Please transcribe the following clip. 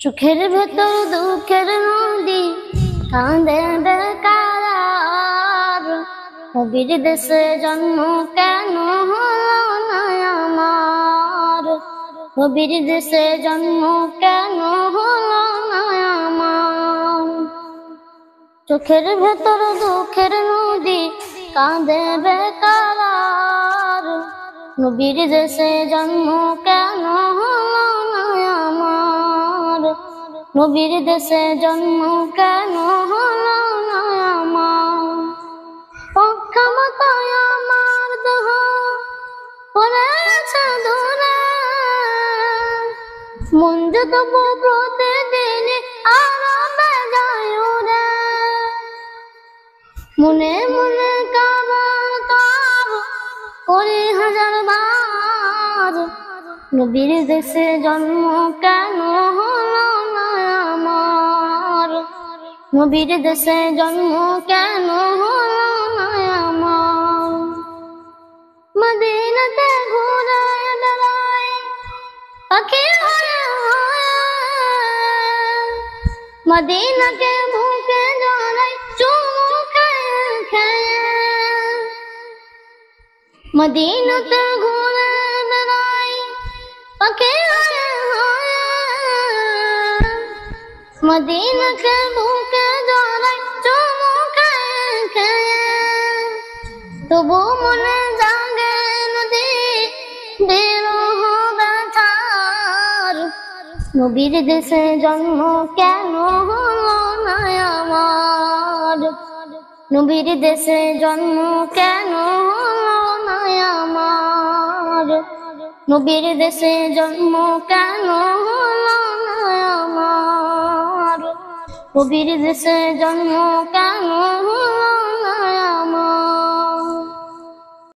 চোখের ভেতর দুঃখের নদী কাঁদে বেকার। নবীর দেশে জন্ম কেন হলো না আমার? নবীর দেশে জন্ম কেন হলো না আমার? চোখের ভেতর দুঃখের নদী কাঁদে বেকার। নবীর দেশে জন্ম কেন হলো না আমার? নবীর দেশে জন্ম কেন হলো না আমার? অক্ষমতায় আমার দেহ পড়েছে দূরে, মন যে তবু প্রতিদিন আরো বেজায় উড়ে। মনে মনে কাবার তব করি হাজার বার, নবীর দেশে জন্ম কেন হলো না আমার? নবীর দেশে জন্ম কেন হলো না আমার? মদিনাতে ঘুরে বেড়াই পাখি হয়ে হয়ে, মদিনাকে বুকে জড়াই চুমু খেয়ে খেয়ে। মদিনাতে ঘুরে বেড়াই পাখি হয়ে হয়ে, মদিনাকে বুকে জড়াই চুমু খেয়ে খেয়ে। তবু মনে জাগে নদী বিরহ ব্যথার, নবীর দেশে জন্ম কেন হলো না আমার? নবীর দেশে জন্ম কেন হলো না আমার? নবীর দেশে জন্ম কেন হলো না আমার? নবীর দেশে জন্ম কেন হলো